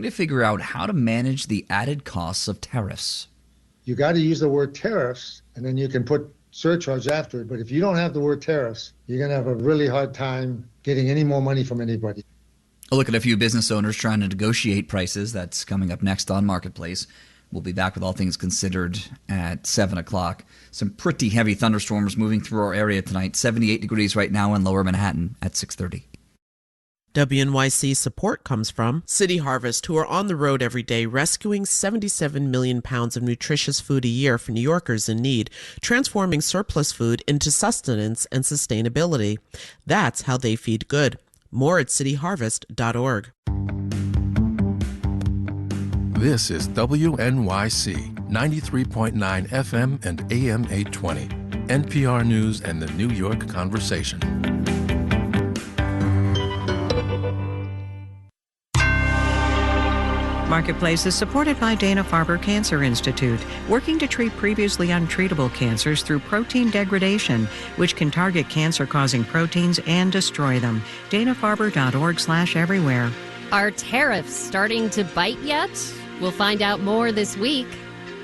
to figure out how to manage the added costs of tariffs. You got to use the word tariffs, and then you can put surcharge after it. But if you don't have the word tariffs, you're going to have a really hard time getting any more money from anybody. A look at a few business owners trying to negotiate prices. That's coming up next on Marketplace. We'll be back with All Things Considered at 7 o'clock. Some pretty heavy thunderstorms moving through our area tonight. 78 degrees right now in Lower Manhattan at 6:30. WNYC support comes from City Harvest, who are on the road every day rescuing 77 million pounds of nutritious food a year for New Yorkers in need, transforming surplus food into sustenance and sustainability. That's how they feed good. More at cityharvest.org. This is WNYC 93.9 FM and AM 820, NPR News and the New York Conversation. Marketplace is supported by Dana-Farber Cancer Institute, working to treat previously untreatable cancers through protein degradation, which can target cancer-causing proteins and destroy them. danafarber.org/everywhere. Are tariffs starting to bite yet? We'll find out more this week.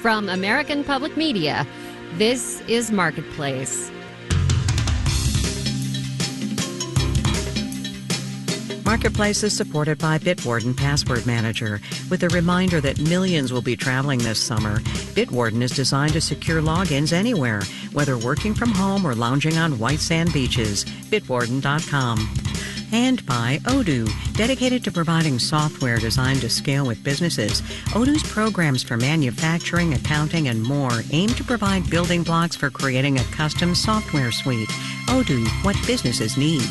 From American Public Media, this is Marketplace. Marketplace is supported by Bitwarden Password Manager, with a reminder that millions will be traveling this summer. Bitwarden is designed to secure logins anywhere, whether working from home or lounging on white sand beaches. Bitwarden.com. And by Odoo, dedicated to providing software designed to scale with businesses. Odoo's programs for manufacturing, accounting, and more aim to provide building blocks for creating a custom software suite. Odoo, what businesses need.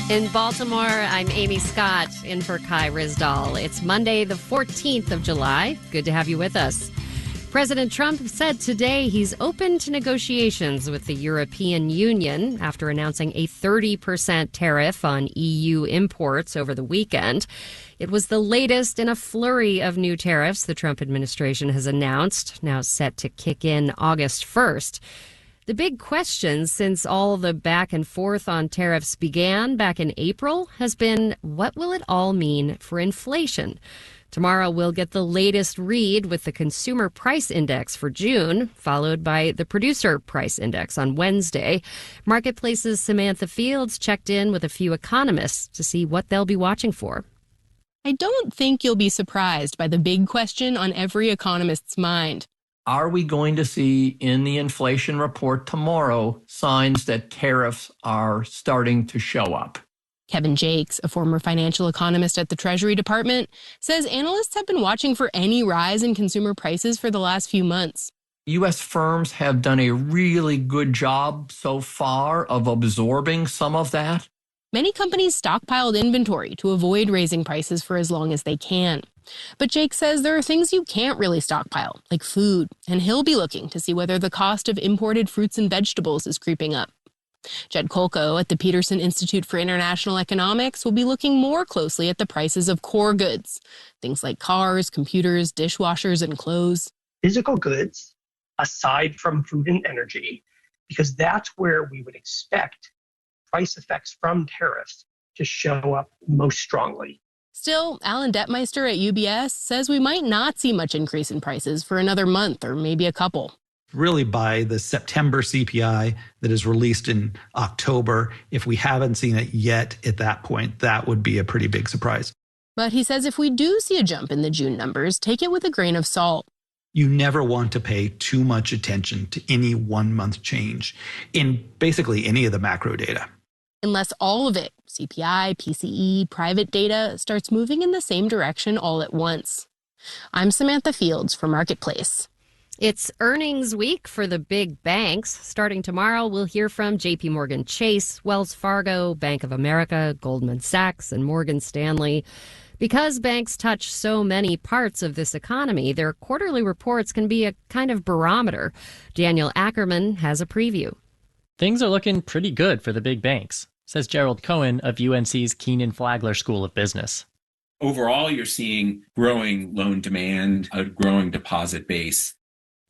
In Baltimore, I'm Amy Scott, in for Kai Rizdal. It's Monday, the 14th of July. Good to have you with us. President Trump said today he's open to negotiations with the European Union after announcing a 30% tariff on EU imports over the weekend. It was the latest in a flurry of new tariffs the Trump administration has announced, now set to kick in August 1st. The big question since all the back and forth on tariffs began back in April has been, what will it all mean for inflation? Tomorrow we'll get the latest read with the Consumer Price Index for June, followed by the Producer Price Index on Wednesday. Marketplace's Samantha Fields checked in with a few economists to see what they'll be watching for. I don't think you'll be surprised by the big question on every economist's mind. Are we going to see in the inflation report tomorrow signs that tariffs are starting to show up? Kevin Jakes, a former financial economist at the Treasury Department, says analysts have been watching for any rise in consumer prices for the last few months. U.S. firms have done a really good job so far of absorbing some of that. Many companies stockpiled inventory to avoid raising prices for as long as they can. But Jake says there are things you can't really stockpile, like food, and he'll be looking to see whether the cost of imported fruits and vegetables is creeping up. Jed Kolko at the Peterson Institute for International Economics will be looking more closely at the prices of core goods, things like cars, computers, dishwashers, and clothes. Physical goods, aside from food and energy, because that's where we would expect price effects from tariffs to show up most strongly. Still, Alan Detmeister at UBS says we might not see much increase in prices for another month or maybe a couple. Really, by the September CPI that is released in October, if we haven't seen it yet at that point, that would be a pretty big surprise. But he says if we do see a jump in the June numbers, take it with a grain of salt. You never want to pay too much attention to any 1 month change in basically any of the macro data. Unless all of it, CPI, PCE, private data, starts moving in the same direction all at once. I'm Samantha Fields for Marketplace. It's earnings week for the big banks. Starting tomorrow, we'll hear from J.P. Morgan Chase, Wells Fargo, Bank of America, Goldman Sachs, and Morgan Stanley. Because banks touch so many parts of this economy, their quarterly reports can be a kind of barometer. Daniel Ackerman has a preview. Things are looking pretty good for the big banks, says Gerald Cohen of UNC's Keenan Flagler School of Business. Overall, you're seeing growing loan demand, a growing deposit base.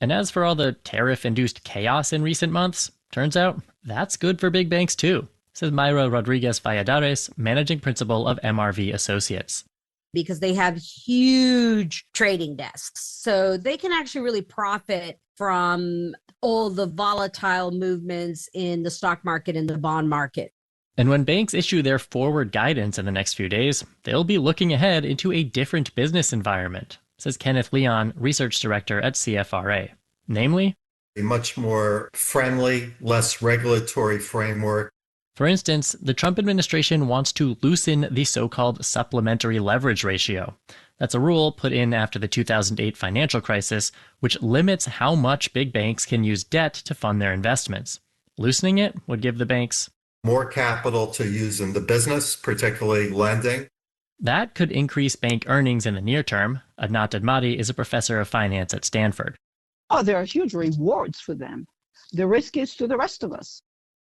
And as for all the tariff-induced chaos in recent months, turns out that's good for big banks too, says Mayra Rodriguez Valladares, managing principal of MRV Associates. Because they have huge trading desks. So they can actually really profit from all the volatile movements in the stock market and the bond market. And when banks issue their forward guidance in the next few days, they'll be looking ahead into a different business environment, says Kenneth Leon, research director at CFRA. Namely, a much more friendly, less regulatory framework. For instance, the Trump administration wants to loosen the so-called supplementary leverage ratio. That's a rule put in after the 2008 financial crisis, which limits how much big banks can use debt to fund their investments. Loosening it would give the banks more capital to use in the business, particularly lending. That could increase bank earnings in the near term. Adnat Admati is a professor of finance at Stanford. Oh, there are huge rewards for them. The risk is to the rest of us.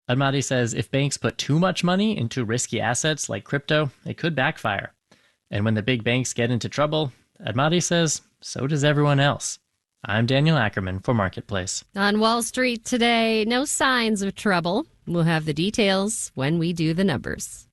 Admati says if banks put too much money into risky assets like crypto, it could backfire. And when the big banks get into trouble, Admati says, so does everyone else. I'm Daniel Ackerman for Marketplace. On Wall Street today, no signs of trouble. We'll have the details when we do the numbers.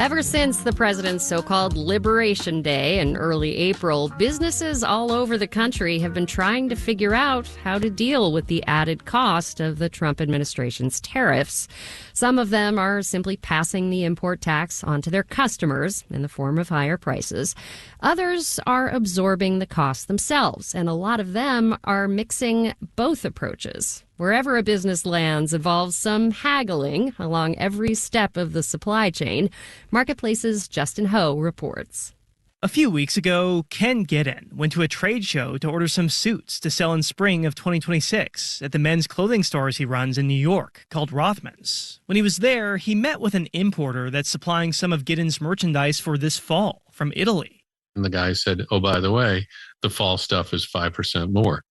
Ever since the president's so-called Liberation Day in early April, businesses all over the country have been trying to figure out how to deal with the added cost of the Trump administration's tariffs. Some of them are simply passing the import tax onto their customers in the form of higher prices. Others are absorbing the cost themselves, and a lot of them are mixing both approaches. Wherever a business lands involves some haggling along every step of the supply chain. Marketplace's Justin Ho reports. A few weeks ago, Ken Giddin went to a trade show to order some suits to sell in spring of 2026 at the men's clothing stores he runs in New York called Rothman's. When he was there, he met with an importer that's supplying some of Giddin's merchandise for this fall from Italy. And the guy said, oh, by the way, the fall stuff is 5% more.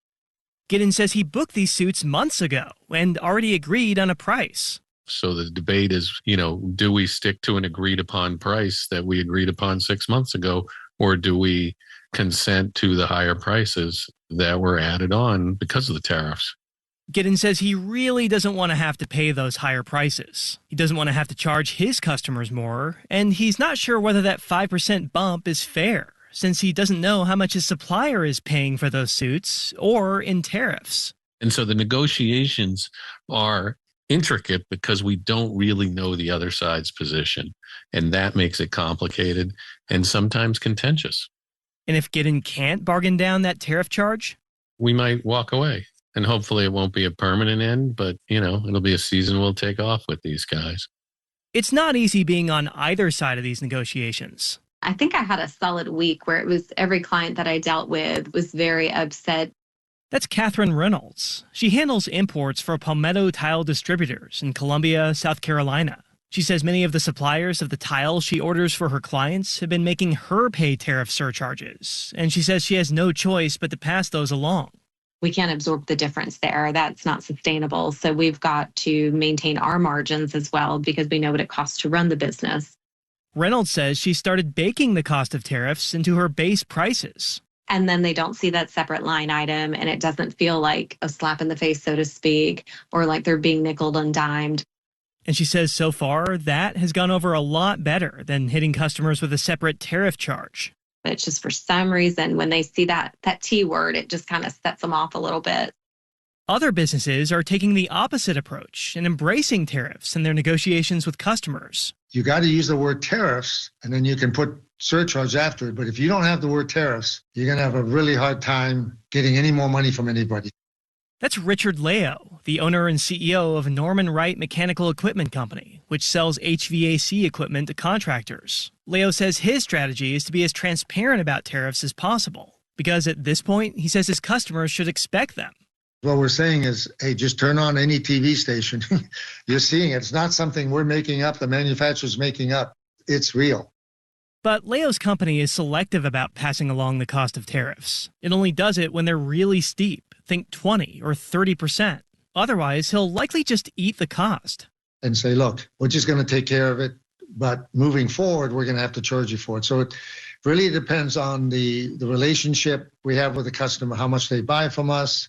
Giddin says he booked these suits months ago and already agreed on a price. So the debate is, do we stick to an agreed upon price that we agreed upon 6 months ago, or do we consent to the higher prices that were added on because of the tariffs? Giddin says he really doesn't want to have to pay those higher prices. He doesn't want to have to charge his customers more, and he's not sure whether that 5% bump is fair, since he doesn't know how much his supplier is paying for those suits or in tariffs. And so the negotiations are intricate because we don't really know the other side's position. And that makes it complicated and sometimes contentious. And if Giddin can't bargain down that tariff charge? We might walk away. And hopefully it won't be a permanent end, but, it'll be a season we'll take off with these guys. It's not easy being on either side of these negotiations. I think I had a solid week where it was every client that I dealt with was very upset. That's Catherine Reynolds. She handles imports for Palmetto Tile Distributors in Columbia, South Carolina. She says many of the suppliers of the tile she orders for her clients have been making her pay tariff surcharges, and she says she has no choice but to pass those along. We can't absorb the difference there. That's not sustainable. So we've got to maintain our margins as well because we know what it costs to run the business. Reynolds says she started baking the cost of tariffs into her base prices. And then they don't see that separate line item, and it doesn't feel like a slap in the face, so to speak, or like they're being nickeled and dimed. And she says so far that has gone over a lot better than hitting customers with a separate tariff charge. It's just for some reason, when they see that T word, it just kind of sets them off a little bit. Other businesses are taking the opposite approach and embracing tariffs in their negotiations with customers. You got to use the word tariffs, and then you can put surcharge after it. But if you don't have the word tariffs, you're going to have a really hard time getting any more money from anybody. That's Richard Leo, the owner and CEO of Norman Wright Mechanical Equipment Company, which sells HVAC equipment to contractors. Leo says his strategy is to be as transparent about tariffs as possible, because at this point, he says his customers should expect them. What we're saying is, hey, just turn on any TV station. You're seeing it. It's not something we're making up, the manufacturer's making up. It's real. But Leo's company is selective about passing along the cost of tariffs. It only does it when they're really steep, think 20 or 30%. Otherwise, he'll likely just eat the cost. And say, look, we're just going to take care of it, but moving forward, we're going to have to charge you for it. So it really depends on the relationship we have with the customer, how much they buy from us.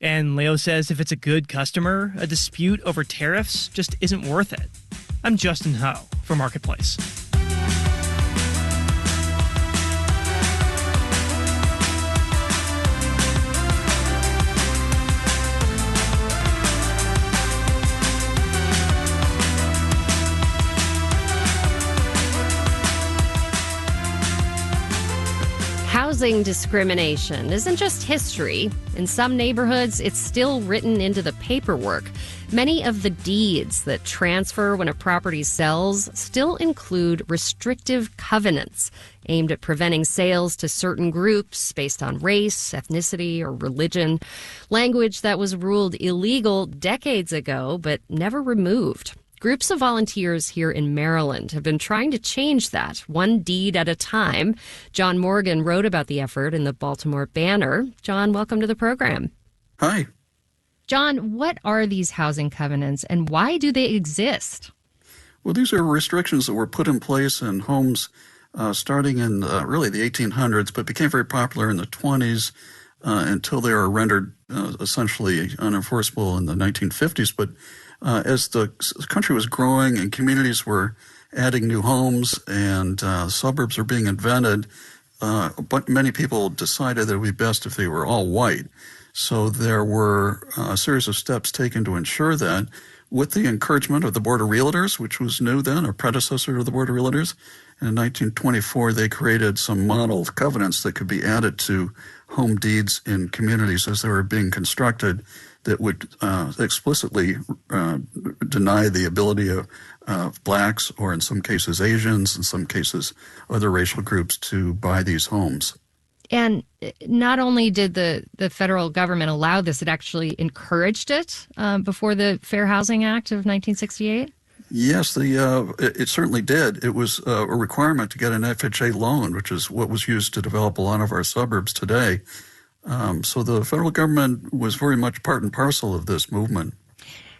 And Leo says if it's a good customer, a dispute over tariffs just isn't worth it. I'm Justin Ho for Marketplace. Housing discrimination isn't just history. In some neighborhoods, it's still written into the paperwork. Many of the deeds that transfer when a property sells still include restrictive covenants aimed at preventing sales to certain groups based on race, ethnicity, or religion. Language that was ruled illegal decades ago, but never removed. Groups of volunteers here in Maryland have been trying to change that, one deed at a time. John Morgan wrote about the effort in the Baltimore Banner. John, welcome to the program. Hi. John, what are these housing covenants and why do they exist? Well, these are restrictions that were put in place in homes starting in really the 1800s, but became very popular in the 20s until they were rendered essentially unenforceable in the 1950s. But as the country was growing and communities were adding new homes and suburbs were being invented, but many people decided that it would be best if they were all white. So there were a series of steps taken to ensure that, with the encouragement of the Board of Realtors, which was new then, a predecessor to the Board of Realtors. In 1924, they created some model covenants that could be added to home deeds in communities as they were being constructed that would explicitly deny the ability of blacks, or in some cases Asians, in some cases other racial groups, to buy these homes. And not only did the federal government allow this, it actually encouraged it before the Fair Housing Act of 1968? Yes, it certainly did. It was a requirement to get an FHA loan, which is what was used to develop a lot of our suburbs today. So the federal government was very much part and parcel of this movement.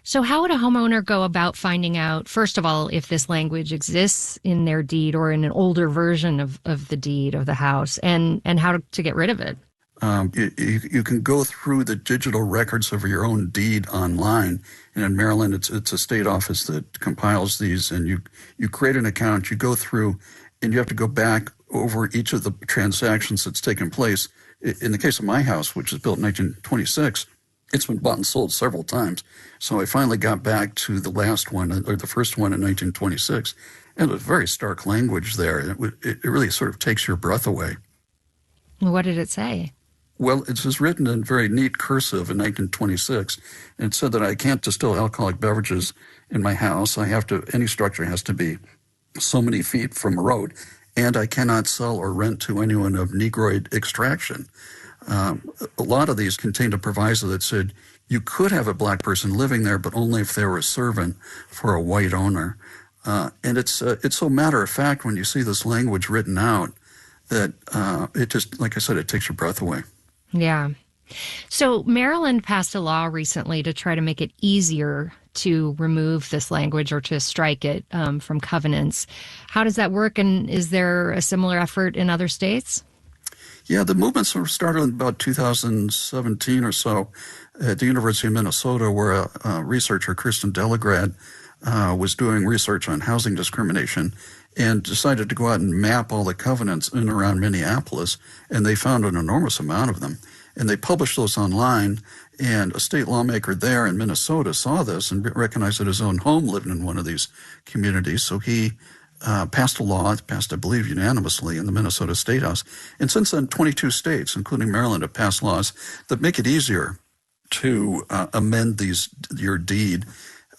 So how would a homeowner go about finding out, first of all, if this language exists in their deed or in an older version of the deed of the house, and how to get rid of it? You can go through the digital records of your own deed online. And in Maryland, it's a state office that compiles these, and you create an account, you go through, and you have to go back over each of the transactions that's taken place. In the case of my house, which was built in 1926, it's been bought and sold several times. So I finally got back to the last one, or the first one in 1926. And it was very stark language there. It really sort of takes your breath away. What did it say? Well, it was written in very neat cursive in 1926. And it said that I can't distill alcoholic beverages in my house. Any structure has to be so many feet from a road. And I cannot sell or rent to anyone of Negroid extraction. A lot of these contained a proviso that said you could have a black person living there, but only if they were a servant for a white owner. And it's so matter of fact when you see this language written out that it just, like I said, it takes your breath away. Yeah. So Maryland passed a law recently to try to make it easier to remove this language or to strike it from covenants. How does that work? And is there a similar effort in other states? Yeah, the movement sort of started in about 2017 or so at the University of Minnesota, where a researcher, Kirsten Delagrad, was doing research on housing discrimination and decided to go out and map all the covenants in and around Minneapolis, and they found an enormous amount of them. And they published those online, and a state lawmaker there in Minnesota saw this and recognized that his own home lived in one of these communities, so he passed a law, passed, I believe, unanimously in the Minnesota State House. And since then, 22 states, including Maryland, have passed laws that make it easier to amend your deed,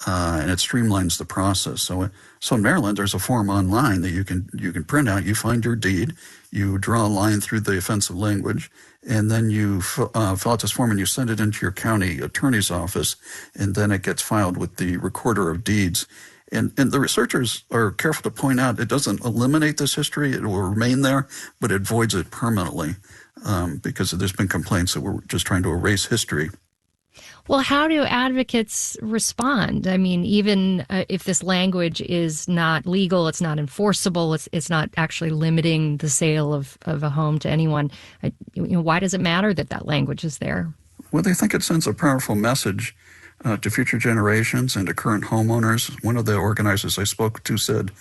and it streamlines the process. So in Maryland, there's a form online that you can print out. You find your deed, you draw a line through the offensive language, and then you fill out this form and you send it into your county attorney's office, and then it gets filed with the recorder of deeds. And the researchers are careful to point out it doesn't eliminate this history. It will remain there, but it voids it permanently because there's been complaints that we're just trying to erase history. Well, how do advocates respond? I mean, even if this language is not legal, it's not enforceable, it's not actually limiting the sale of a home to anyone, why does it matter that that language is there? Well, they think it sends a powerful message to future generations and to current homeowners. One of the organizers I spoke to said,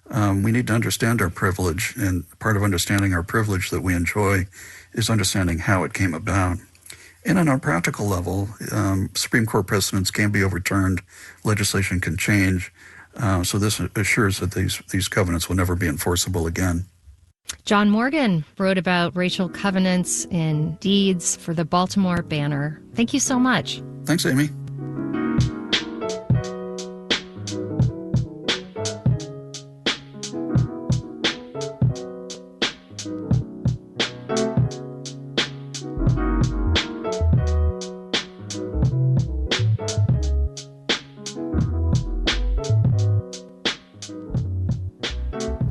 we need to understand our privilege, and part of understanding our privilege that we enjoy is understanding how it came about. And on a practical level, Supreme Court precedents can be overturned, legislation can change, so this assures that these covenants will never be enforceable again. John Morgan wrote about racial covenants and deeds for the Baltimore Banner. Thank you so much. Thanks, Amy.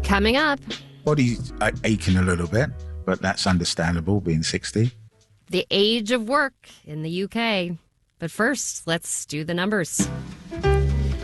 Coming up, body's aching a little bit, but that's understandable, being 60. the age of work in the UK. But first, let's do the numbers.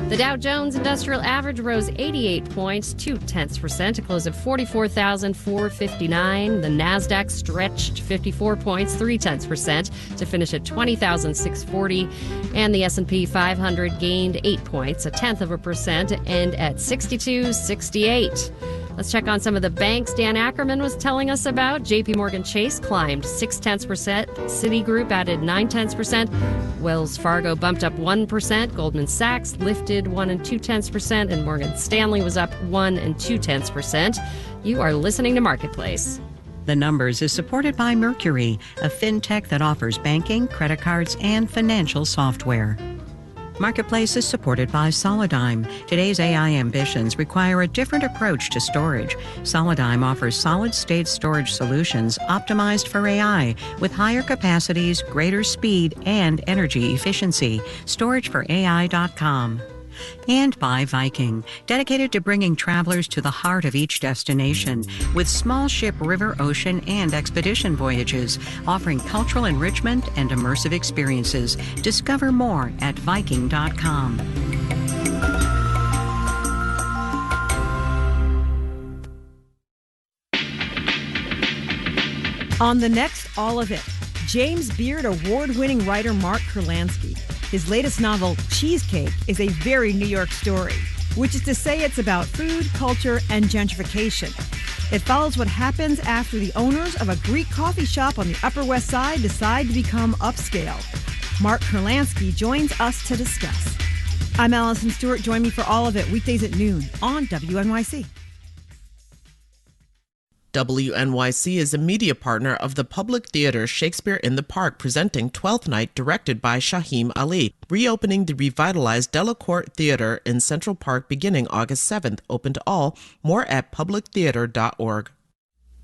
The Dow Jones Industrial Average rose 88 points, 0.2% to close at 44,459. The Nasdaq stretched 54 points, 0.3% to finish at 20,640. And the S&P 500 gained 8 points, 0.1% to end at 6268. Let's check on some of the banks Dan Ackerman was telling us about. JP Morgan Chase climbed 0.6%. Citigroup added 0.9%. Wells Fargo bumped up 1%. Goldman Sachs lifted 1.2%. And Morgan Stanley was up 1.2%. You are listening to Marketplace. The Numbers is supported by Mercury, a fintech that offers banking, credit cards, and financial software. Marketplace is supported by Solidigm. Today's AI ambitions require a different approach to storage. Solidigm offers solid-state storage solutions optimized for AI with higher capacities, greater speed, and energy efficiency. StorageForAI.com. And by Viking, dedicated to bringing travelers to the heart of each destination with small ship, river, ocean, and expedition voyages, offering cultural enrichment and immersive experiences. Discover more at Viking.com. On the next All of It, James Beard award-winning writer Mark Kurlansky. His latest novel, Cheesecake, is a very New York story, which is to say it's about food, culture, and gentrification. It follows what happens after the owners of a Greek coffee shop on the Upper West Side decide to become upscale. Mark Kurlansky joins us to discuss. I'm Allison Stewart. Join me for All of It, weekdays at noon on WNYC. WNYC is a media partner of the Public Theater Shakespeare in the Park, presenting Twelfth Night, directed by Shaheem Ali, reopening the revitalized Delacorte Theater in Central Park beginning August 7th. Open to all. More at publictheater.org.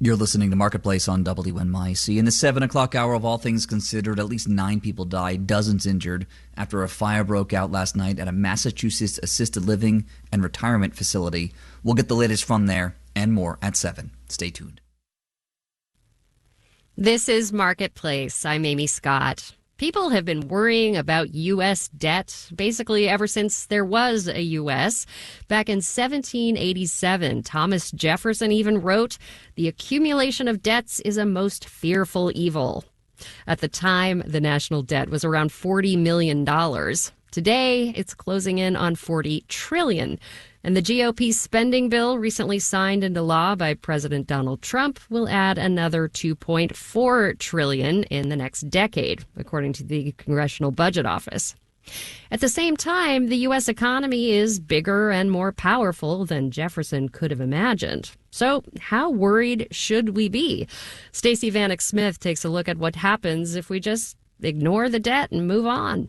You're listening to Marketplace on WNYC. In the 7 o'clock hour of All Things Considered, at least 9 people died, dozens injured, after a fire broke out last night at a Massachusetts assisted living and retirement facility. We'll get the latest from there and more at 7. Stay tuned. This is Marketplace. I'm Amy Scott. People have been worrying about U.S. debt basically ever since there was a U.S. Back in 1787, Thomas Jefferson even wrote, "The accumulation of debts is a most fearful evil." At the time, the national debt was around $40 million. Today, it's closing in on $40 trillion. And the GOP spending bill recently signed into law by President Donald Trump will add another $2.4 trillion in the next decade, according to the Congressional Budget Office. At the same time, the U.S. economy is bigger and more powerful than Jefferson could have imagined. So how worried should we be? Stacey Vanek Smith takes a look at what happens if we just ignore the debt and move on.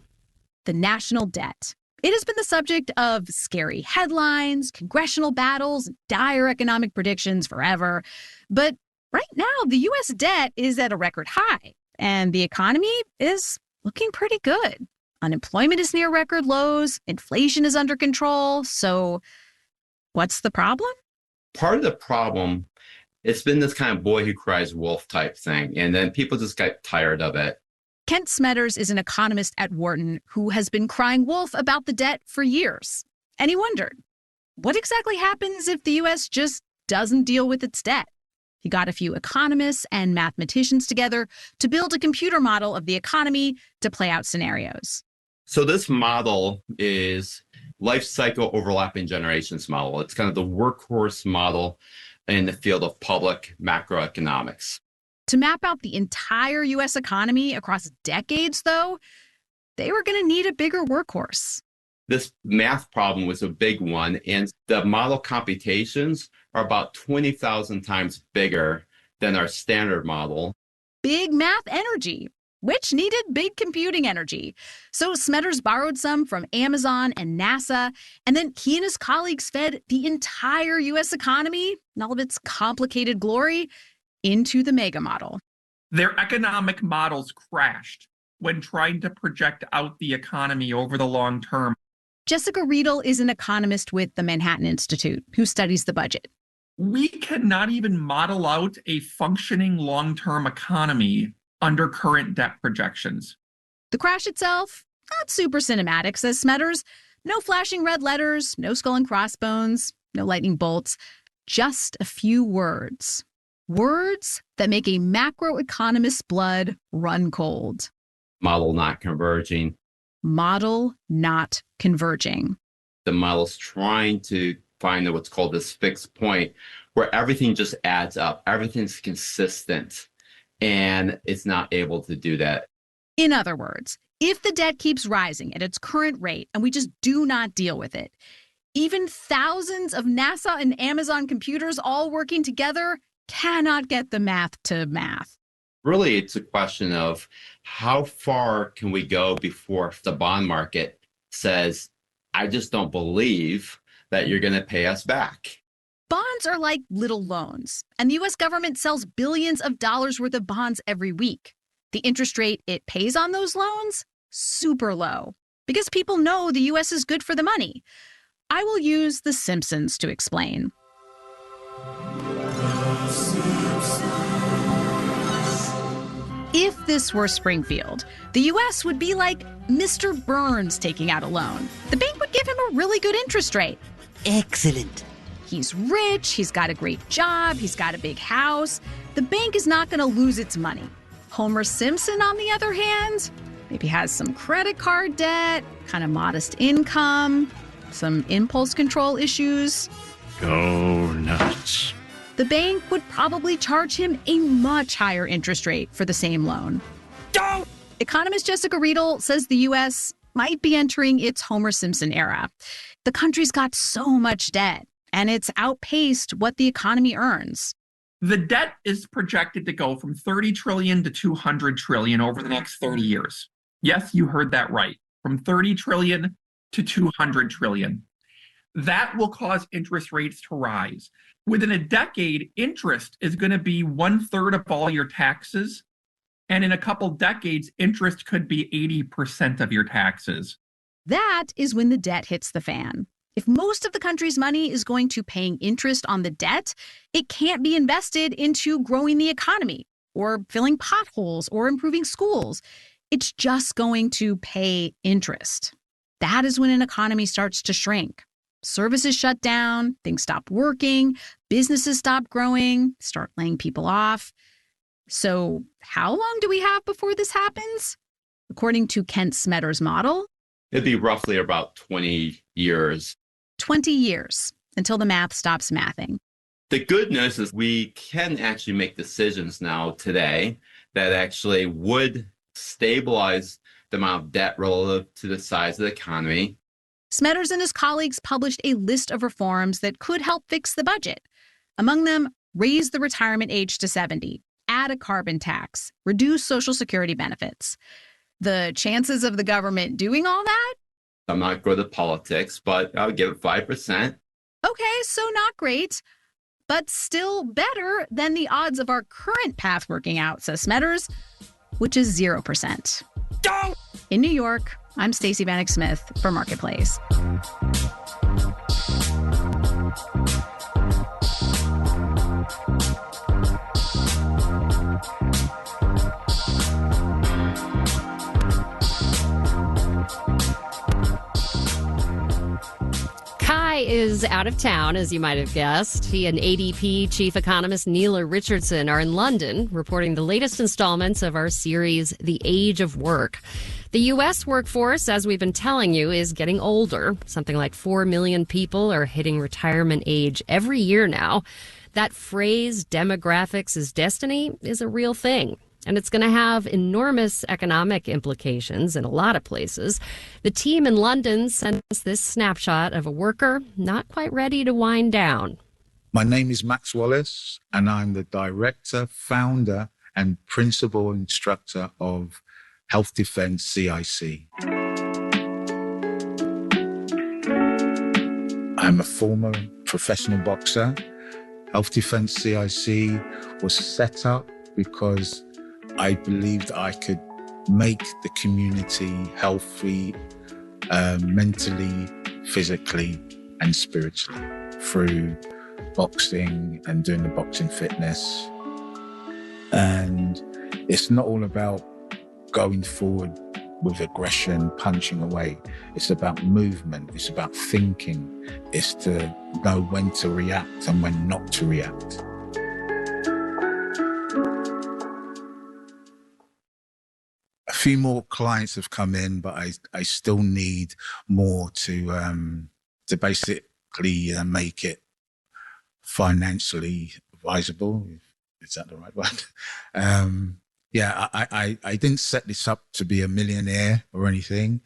The national debt. It has been the subject of scary headlines, congressional battles, dire economic predictions forever. But right now, the U.S. debt is at a record high, and the economy is looking pretty good. Unemployment is near record lows. Inflation is under control. So what's the problem? Part of the problem, it's been this kind of boy who cries wolf type thing. And then people just got tired of it. Kent Smetters is an economist at Wharton who has been crying wolf about the debt for years. And he wondered, what exactly happens if the U.S. just doesn't deal with its debt? He got a few economists and mathematicians together to build a computer model of the economy to play out scenarios. So this model is life cycle overlapping generations model. It's kind of the workhorse model in the field of public macroeconomics. To map out the entire U.S. economy across decades, though, they were going to need a bigger workhorse. This math problem was a big one, and the model computations are about 20,000 times bigger than our standard model. Big math energy, which needed big computing energy. So Smetters borrowed some from Amazon and NASA, and then he and his colleagues fed the entire U.S. economy, and all of its complicated glory, into the mega model. Their economic models crashed when trying to project out the economy over the long term. Jessica Riedel is an economist with the Manhattan Institute who studies the budget. We cannot even model out a functioning long-term economy under current debt projections. The crash itself, not super cinematic, says Smetters. No flashing red letters, no skull and crossbones, no lightning bolts, just a few words. Words that make a macroeconomist's blood run cold. Model not converging. Model not converging. The model's trying to find what's called this fixed point where everything just adds up. Everything's consistent, and it's not able to do that. In other words, if the debt keeps rising at its current rate and we just do not deal with it, even thousands of NASA and Amazon computers all working together cannot get the math to math. Really, it's a question of how far can we go before the bond market says, I just don't believe that you're going to pay us back. Bonds are like little loans, and the U.S. government sells billions of dollars worth of bonds every week. The interest rate it pays on those loans, super low, because people know the U.S. is good for the money. I will use The Simpsons to explain. If this were Springfield, the U.S. would be like Mr. Burns taking out a loan. The bank would give him a really good interest rate. Excellent. He's rich, he's got a great job, he's got a big house. The bank is not going to lose its money. Homer Simpson, on the other hand, maybe has some credit card debt, kind of modest income, some impulse control issues. Go nuts. The bank would probably charge him a much higher interest rate for the same loan. Don't! Economist Jessica Riedel says the U.S. might be entering its Homer Simpson era. The country's got so much debt, and it's outpaced what the economy earns. The debt is projected to go from 30 trillion to 200 trillion over the next 30 years. Yes, you heard that right. From 30 trillion to 200 trillion. That will cause interest rates to rise. Within a decade, interest is going to be 1/3 of all your taxes. And in a couple decades, interest could be 80% of your taxes. That is when the debt hits the fan. If most of the country's money is going to paying interest on the debt, it can't be invested into growing the economy or filling potholes or improving schools. It's just going to pay interest. That is when an economy starts to shrink. Services shut down, things stop working, businesses stop growing, start laying people off. So how long do we have before this happens? According to Kent Smetters' model, It'd be roughly about 20 years. 20 years until the math stops mathing. The good news is we can actually make decisions now today that actually would stabilize the amount of debt relative to the size of the economy. Smetters and his colleagues published a list of reforms that could help fix the budget. Among them, raise the retirement age to 70, add a carbon tax, reduce Social Security benefits. The chances of the government doing all that? I'm not good at politics, but I'll give it 5%. Okay, so not great, but still better than the odds of our current path working out, says Smetters, which is 0%. In New York, I'm Stacey Bannock Smith for Marketplace. Kai is out of town, as you might have guessed. He and ADP chief economist Neela Richardson are in London, reporting the latest installments of our series, The Age of Work. The U.S. workforce, as we've been telling you, is getting older. Something like 4 million people are hitting retirement age every year now. That phrase, demographics is destiny, is a real thing. And it's going to have enormous economic implications in a lot of places. The team in London sent us this snapshot of a worker not quite ready to wind down. My name is Max Wallace, and I'm the director, founder, and principal instructor of Health Defence CIC. I'm a former professional boxer. Health Defence CIC was set up because I believed I could make the community healthy, mentally, physically, and spiritually through boxing and doing the boxing fitness. And it's not all about going forward with aggression, punching away. It's about movement. It's about thinking. It's to know when to react and when not to react. A few more clients have come in, but I still need more to basically make it financially advisable. Is that the right word? I didn't set this up to be a millionaire or anything,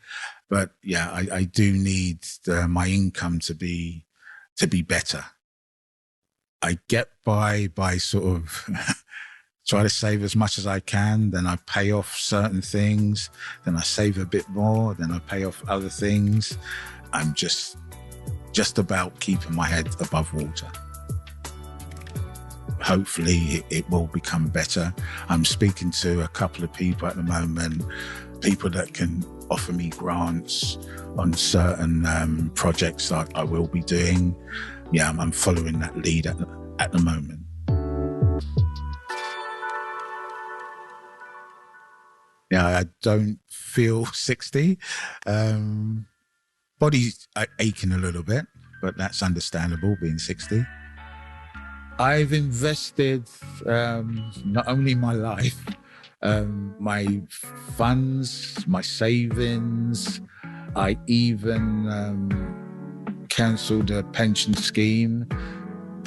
but yeah, I do need my income to be better. I get by sort of try to save as much as I can, then I pay off certain things, then I save a bit more, then I pay off other things. I'm just about keeping my head above water. Hopefully it will become better. I'm speaking to a couple of people at the moment, people that can offer me grants on certain projects that I will be doing. Yeah, I'm following that lead at the moment. Yeah, I don't feel 60. Body's aching a little bit, but that's understandable, being 60. I've invested not only my life, my funds, my savings. I even cancelled a pension scheme.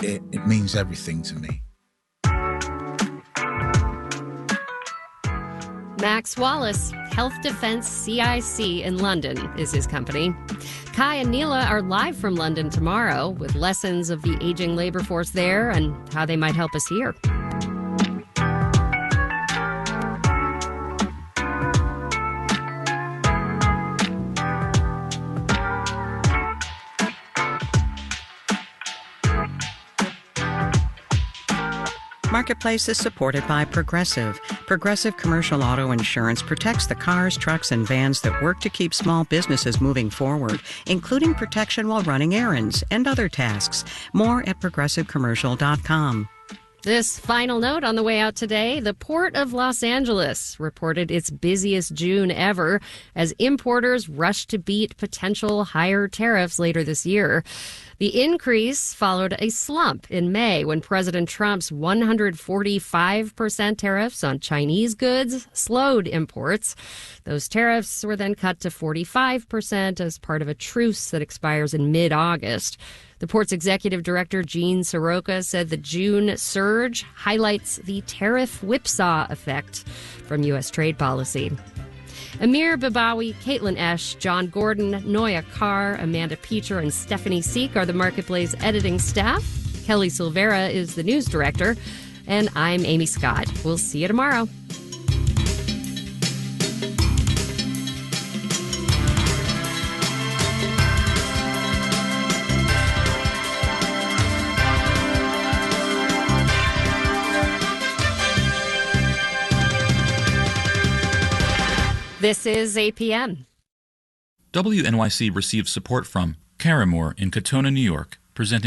It means everything to me. Max Wallace, Health Defence CIC in London is his company. Kai and Neela are live from London tomorrow with lessons of the aging labor force there and how they might help us here. Marketplace is supported by Progressive. Progressive Commercial Auto Insurance protects the cars, trucks, and vans that work to keep small businesses moving forward, including protection while running errands and other tasks. More at progressivecommercial.com. This final note on the way out today, the Port of Los Angeles reported its busiest June ever as importers rush to beat potential higher tariffs later this year. The increase followed a slump in May when President Trump's 145% tariffs on Chinese goods slowed imports. Those tariffs were then cut to 45% as part of a truce that expires in mid-August. The port's executive director, Gene Soroka, said the June surge highlights the tariff whipsaw effect from U.S. trade policy. Amir Babawi, Caitlin Esch, John Gordon, Noya Carr, Amanda Peacher, and Stephanie Seek are the Marketplace editing staff. Kelly Silvera is the news director. And I'm Amy Scott. We'll see you tomorrow. This is APM. WNYC receives support from Caramore in Katona, New York, presenting